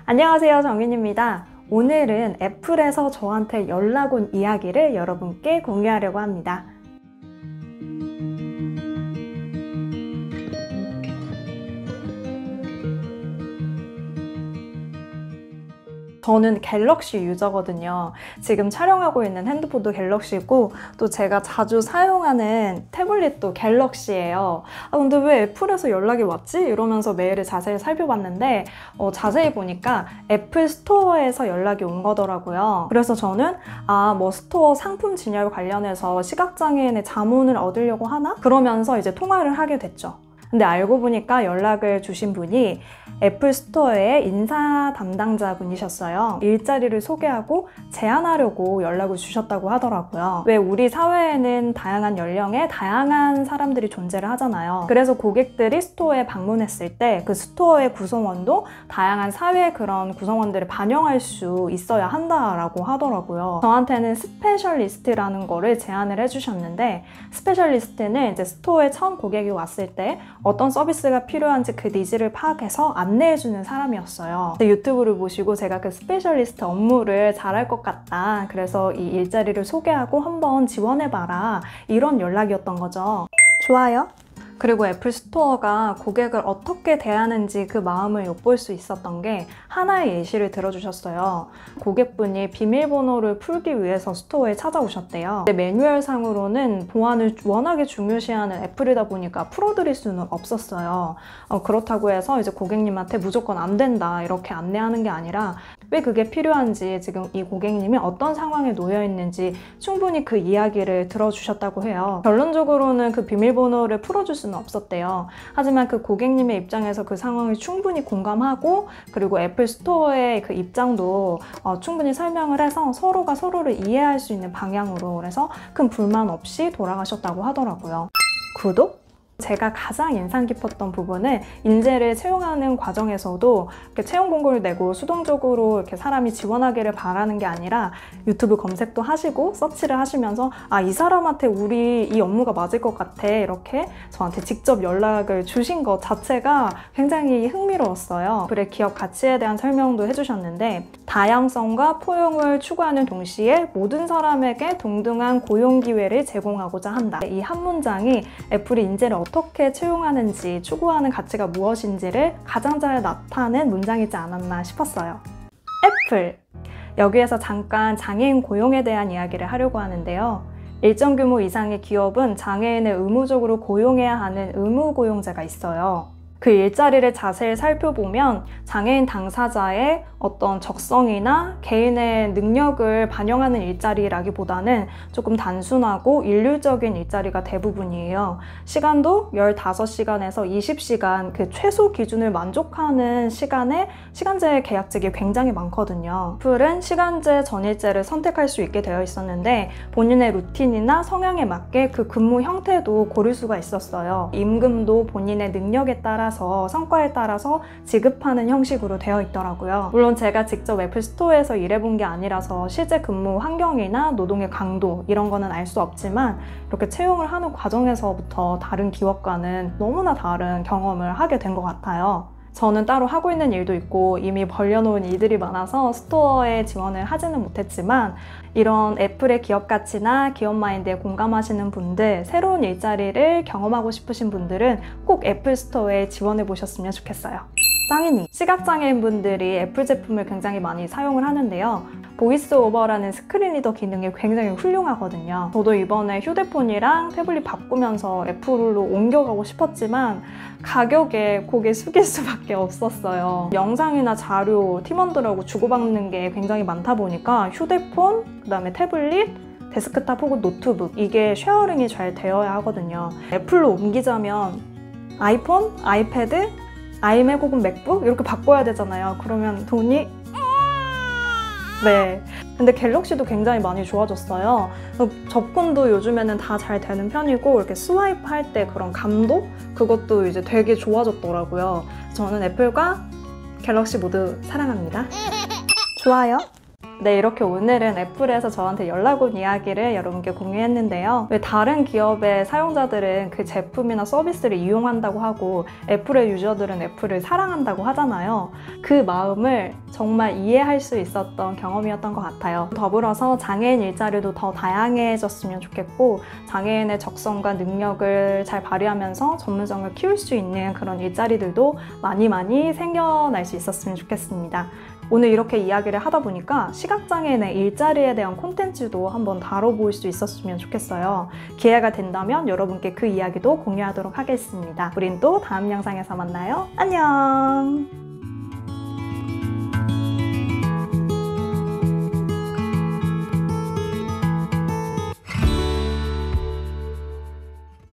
안녕하세요, 정윤입니다. 오늘은 애플에서 저한테 연락 온 이야기를 여러분께 공유하려고 합니다. 저는 갤럭시 유저거든요. 지금 촬영하고 있는 핸드폰도 갤럭시고 또 제가 자주 사용하는 태블릿도 갤럭시예요. 근데 왜 애플에서 연락이 왔지? 이러면서 메일을 자세히 살펴봤는데 자세히 보니까 애플 스토어에서 연락이 온 거더라고요. 그래서 저는 뭐 스토어 상품 진열 관련해서 시각장애인의 자문을 얻으려고 하나? 그러면서 이제 통화를 하게 됐죠. 근데 알고 보니까 연락을 주신 분이 애플 스토어의 인사 담당자 분이셨어요. 일자리를 소개하고 제안하려고 연락을 주셨다고 하더라고요. 왜 우리 사회에는 다양한 연령의 다양한 사람들이 존재를 하잖아요. 그래서 고객들이 스토어에 방문했을 때 그 스토어의 구성원도 다양한 사회의 그런 구성원들을 반영할 수 있어야 한다라고 하더라고요. 저한테는 스페셜리스트라는 거를 제안을 해주셨는데, 스페셜리스트는 이제 스토어에 처음 고객이 왔을 때 어떤 서비스가 필요한지 그 니즈를 파악해서 안내해주는 사람이었어요. 유튜브를 보시고 제가 그 스페셜리스트 업무를 잘할 것 같다, 그래서 이 일자리를 소개하고 한번 지원해봐라, 이런 연락이었던 거죠. 좋아요. 그리고 애플 스토어가 고객을 어떻게 대하는지 그 마음을 엿볼 수 있었던 게 하나의 예시를 들어주셨어요. 고객분이 비밀번호를 풀기 위해서 스토어에 찾아오셨대요. 근데 매뉴얼상으로는 보안을 워낙에 중요시하는 애플이다 보니까 풀어드릴 수는 없었어요. 그렇다고 해서 이제 고객님한테 무조건 안 된다 이렇게 안내하는 게 아니라 왜 그게 필요한지, 지금 이 고객님이 어떤 상황에 놓여 있는지 충분히 그 이야기를 들어주셨다고 해요. 결론적으로는 그 비밀번호를 풀어줄 수는 없었대요. 하지만 그 고객님의 입장에서 그 상황을 충분히 공감하고, 그리고 애플 스토어의 그 입장도 충분히 설명을 해서 서로가 서로를 이해할 수 있는 방향으로, 그래서 큰 불만 없이 돌아가셨다고 하더라고요. 구독? 제가 가장 인상 깊었던 부분은 인재를 채용하는 과정에서도 이렇게 채용 공고를 내고 수동적으로 이렇게 사람이 지원하기를 바라는 게 아니라 유튜브 검색도 하시고 서치를 하시면서 이 사람한테 우리 이 업무가 맞을 것 같아, 이렇게 저한테 직접 연락을 주신 것 자체가 굉장히 흥미로웠어요. 애플의 기업 가치에 대한 설명도 해주셨는데, 다양성과 포용을 추구하는 동시에 모든 사람에게 동등한 고용 기회를 제공하고자 한다. 이 한 문장이 애플이 인재를 어떻게 채용하는지, 추구하는 가치가 무엇인지를 가장 잘 나타낸 문장이지 않았나 싶었어요. 애플! 여기에서 잠깐 장애인 고용에 대한 이야기를 하려고 하는데요. 일정 규모 이상의 기업은 장애인을 의무적으로 고용해야 하는 의무 고용제가 있어요. 그 일자리를 자세히 살펴보면 장애인 당사자의 어떤 적성이나 개인의 능력을 반영하는 일자리라기보다는 조금 단순하고 일률적인 일자리가 대부분이에요. 시간도 15시간에서 20시간, 그 최소 기준을 만족하는 시간제 계약직이 굉장히 많거든요. 애플은 시간제 전일제를 선택할 수 있게 되어 있었는데, 본인의 루틴이나 성향에 맞게 그 근무 형태도 고를 수가 있었어요. 임금도 본인의 능력에 따라서, 성과에 따라서 지급하는 형식으로 되어 있더라고요. 물론 제가 직접 애플 스토어에서 일해본 게 아니라서 실제 근무 환경이나 노동의 강도 이런 거는 알 수 없지만, 이렇게 채용을 하는 과정에서부터 다른 기업과는 너무나 다른 경험을 하게 된 것 같아요. 저는 따로 하고 있는 일도 있고 이미 벌려놓은 일들이 많아서 스토어에 지원을 하지는 못했지만, 이런 애플의 기업 가치나 기업 마인드에 공감하시는 분들, 새로운 일자리를 경험하고 싶으신 분들은 꼭 애플 스토어에 지원해 보셨으면 좋겠어요. 짱이니! 시각장애인 분들이 애플 제품을 굉장히 많이 사용을 하는데요. 보이스 오버라는 스크린 리더 기능이 굉장히 훌륭하거든요. 저도 이번에 휴대폰이랑 태블릿 바꾸면서 애플로 옮겨가고 싶었지만 가격에 고개 숙일 수밖에 없었어요. 영상이나 자료, 팀원들하고 주고받는 게 굉장히 많다 보니까 휴대폰, 그 다음에 태블릿, 데스크탑 혹은 노트북, 이게 쉐어링이 잘 되어야 하거든요. 애플로 옮기자면 아이폰, 아이패드, 아이맥 혹은 맥북 이렇게 바꿔야 되잖아요. 그러면 돈이 근데 갤럭시도 굉장히 많이 좋아졌어요. 접근도 요즘에는 다 잘 되는 편이고, 이렇게 스와이프 할 때 그런 감도? 그것도 이제 되게 좋아졌더라고요. 저는 애플과 갤럭시 모두 사랑합니다. 좋아요. 네, 이렇게 오늘은 애플에서 저한테 연락 온 이야기를 여러분께 공유했는데요. 왜 다른 기업의 사용자들은 그 제품이나 서비스를 이용한다고 하고 애플의 유저들은 애플을 사랑한다고 하잖아요. 그 마음을 정말 이해할 수 있었던 경험이었던 것 같아요. 더불어서 장애인 일자리도 더 다양해졌으면 좋겠고 장애인의 적성과 능력을 잘 발휘하면서 전문성을 키울 수 있는 그런 일자리들도 많이 생겨날 수 있었으면 좋겠습니다. 오늘 이렇게 이야기를 하다 보니까 시각장애인의 일자리에 대한 콘텐츠도 한번 다뤄볼 수 있었으면 좋겠어요. 기회가 된다면 여러분께 그 이야기도 공유하도록 하겠습니다. 우린 또 다음 영상에서 만나요. 안녕!